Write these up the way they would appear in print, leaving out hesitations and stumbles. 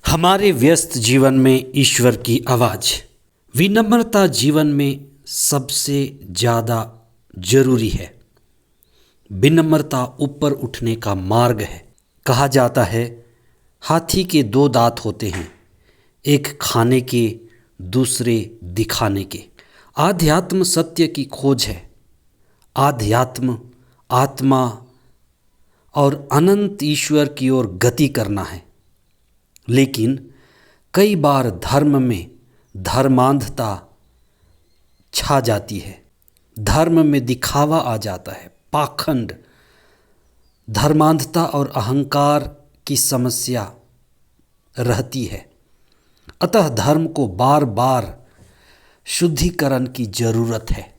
हमारे व्यस्त जीवन में ईश्वर की आवाज़। विनम्रता जीवन में सबसे ज़्यादा जरूरी है। विनम्रता ऊपर उठने का मार्ग है। कहा जाता है हाथी के दो दांत होते हैं, एक खाने के, दूसरे दिखाने के। आध्यात्म सत्य की खोज है। आध्यात्म आत्मा और अनंत ईश्वर की ओर गति करना है। लेकिन कई बार धर्म में धर्मांधता छा जाती है। धर्म में दिखावा आ जाता है, पाखंड, धर्मांधता और अहंकार की समस्या रहती है। अतः धर्म को बार बार शुद्धिकरण की जरूरत है।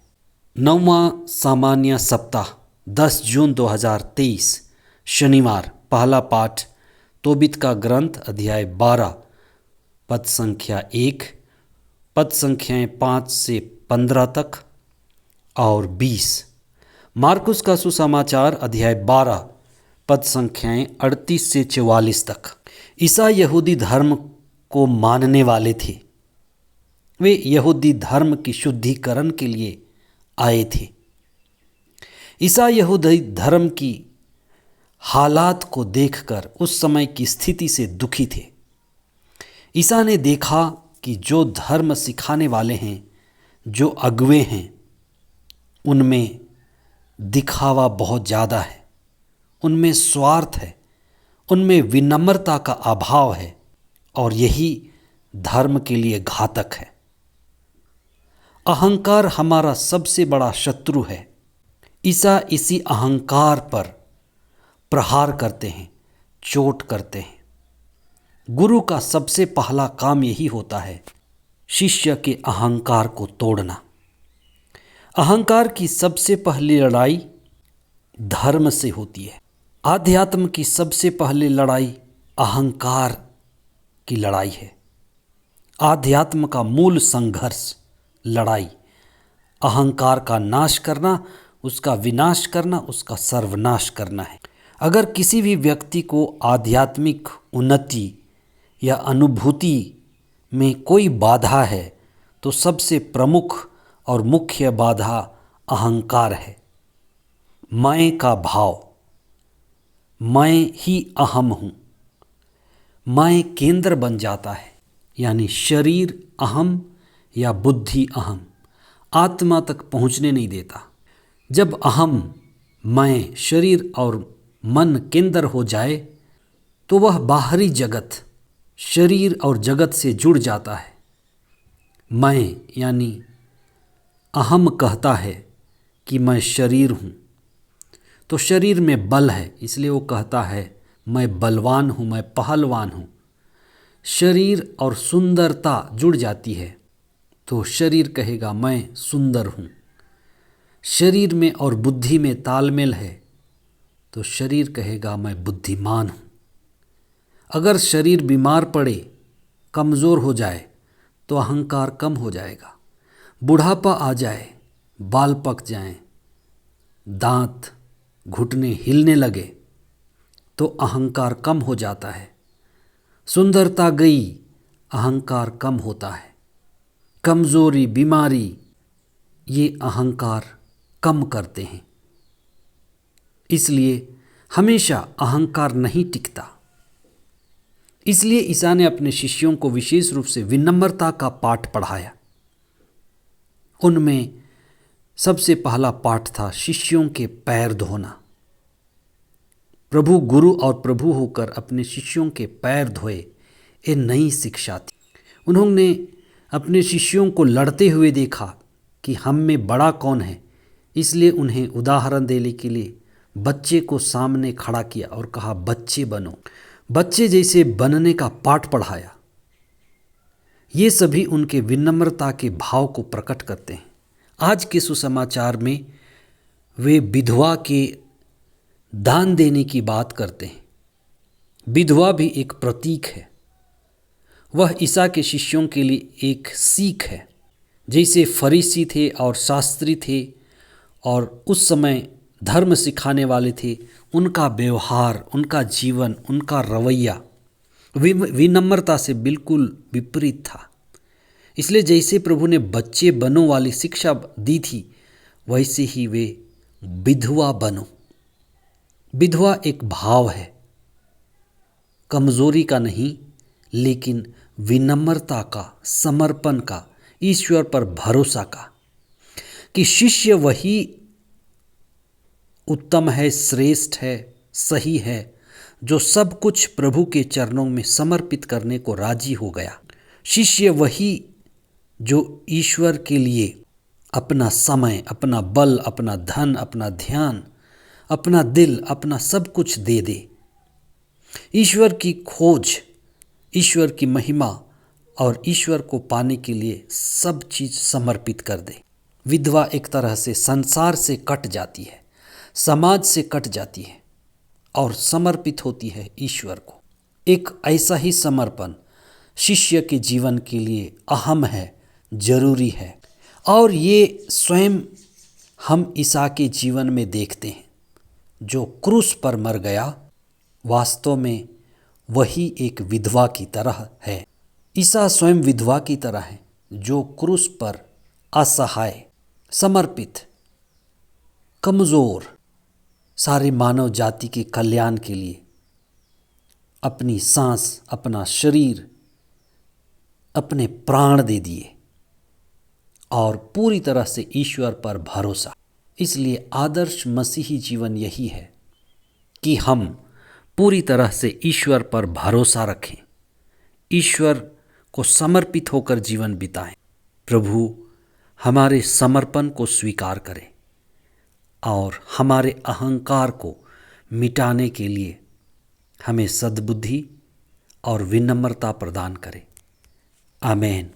9वां सामान्य सप्ताह 10 जून 2023 शनिवार। पहला पाठ तोबित का ग्रंथ अध्याय 12 पद संख्या 1, पद संख्याएं 5 से 15 तक और 20। मार्कुस का सुसमाचार अध्याय 12 पद संख्याएं 38 से 44 तक। ईसाई यहूदी धर्म को मानने वाले थे। वे यहूदी धर्म की शुद्धिकरण के लिए आए थे। ईसाई यहूदी धर्म की हालात को देखकर उस समय की स्थिति से दुखी थे। ईसा ने देखा कि जो धर्म सिखाने वाले हैं, जो अगुवे हैं, उनमें दिखावा बहुत ज़्यादा है, उनमें स्वार्थ है, उनमें विनम्रता का अभाव है और यही धर्म के लिए घातक है। अहंकार हमारा सबसे बड़ा शत्रु है। ईसा इसी अहंकार पर प्रहार करते हैं, चोट करते हैं। गुरु का सबसे पहला काम यही होता है, शिष्य के अहंकार को तोड़ना। अहंकार की सबसे पहली लड़ाई धर्म से होती है। आध्यात्म की सबसे पहली लड़ाई अहंकार की लड़ाई है। आध्यात्म का मूल संघर्ष, लड़ाई अहंकार का नाश करना, उसका विनाश करना, उसका सर्वनाश करना है। अगर किसी भी व्यक्ति को आध्यात्मिक उन्नति या अनुभूति में कोई बाधा है तो सबसे प्रमुख और मुख्य बाधा अहंकार है। मैं का भाव, मैं ही अहम हूँ, मैं केंद्र बन जाता है। यानी शरीर अहम या बुद्धि अहम आत्मा तक पहुँचने नहीं देता। जब अहम, मैं, शरीर और मन केंद्र हो जाए तो वह बाहरी जगत, शरीर और जगत से जुड़ जाता है। मैं यानी अहम कहता है कि मैं शरीर हूँ, तो शरीर में बल है, इसलिए वो कहता है मैं बलवान हूँ, मैं पहलवान हूँ। शरीर और सुंदरता जुड़ जाती है तो शरीर कहेगा मैं सुंदर हूँ। शरीर में और बुद्धि में तालमेल है तो शरीर कहेगा मैं बुद्धिमान हूँ। अगर शरीर बीमार पड़े, कमज़ोर हो जाए तो अहंकार कम हो जाएगा। बुढ़ापा आ जाए, बाल पक जाएं, दांत, घुटने हिलने लगे तो अहंकार कम हो जाता है। सुंदरता गई, अहंकार कम होता है। कमज़ोरी, बीमारी, ये अहंकार कम करते हैं। इसलिए हमेशा अहंकार नहीं टिकता। इसलिए ईसा ने अपने शिष्यों को विशेष रूप से विनम्रता का पाठ पढ़ाया। उनमें सबसे पहला पाठ था शिष्यों के पैर धोना। प्रभु गुरु और प्रभु होकर अपने शिष्यों के पैर धोए, ये नई शिक्षा थी। उन्होंने अपने शिष्यों को लड़ते हुए देखा कि हम में बड़ा कौन है, इसलिए उन्हें उदाहरण देने के लिए बच्चे को सामने खड़ा किया और कहा बच्चे बनो। बच्चे जैसे बनने का पाठ पढ़ाया। ये सभी उनके विनम्रता के भाव को प्रकट करते हैं। आज के सुसमाचार में वे विधवा के दान देने की बात करते हैं। विधवा भी एक प्रतीक है। वह ईसा के शिष्यों के लिए एक सीख है। जैसे फरीसी थे और शास्त्री थे और उस समय धर्म सिखाने वाले थे, उनका व्यवहार, उनका जीवन, उनका रवैया विनम्रता से बिल्कुल विपरीत था। इसलिए जैसे प्रभु ने बच्चे बनो वाली शिक्षा दी थी, वैसे ही वे विधवा बनो। विधवा एक भाव है, कमजोरी का नहीं, लेकिन विनम्रता का, समर्पण का, ईश्वर पर भरोसा का, कि शिष्य वही उत्तम है, श्रेष्ठ है, सही है, जो सब कुछ प्रभु के चरणों में समर्पित करने को राजी हो गया। शिष्य वही जो ईश्वर के लिए अपना समय, अपना बल, अपना धन, अपना ध्यान, अपना दिल, अपना सब कुछ दे दे। ईश्वर की खोज, ईश्वर की महिमा और ईश्वर को पाने के लिए सब चीज़ समर्पित कर दे। विधवा एक तरह से संसार से कट जाती है, समाज से कट जाती है और समर्पित होती है ईश्वर को। एक ऐसा ही समर्पण शिष्य के जीवन के लिए अहम है, जरूरी है। और ये स्वयं हम ईसा के जीवन में देखते हैं, जो क्रूस पर मर गया, वास्तव में वही एक विधवा की तरह है। ईसा स्वयं विधवा की तरह है, जो क्रूस पर असहाय, समर्पित, कमज़ोर, सारी मानव जाति के कल्याण के लिए अपनी सांस, अपना शरीर, अपने प्राण दे दिए और पूरी तरह से ईश्वर पर भरोसा। इसलिए आदर्श मसीही जीवन यही है कि हम पूरी तरह से ईश्वर पर भरोसा रखें, ईश्वर को समर्पित होकर जीवन बिताएं। प्रभु हमारे समर्पण को स्वीकार करे और हमारे अहंकार को मिटाने के लिए हमें सद्बुद्धि और विनम्रता प्रदान करे। आमीन।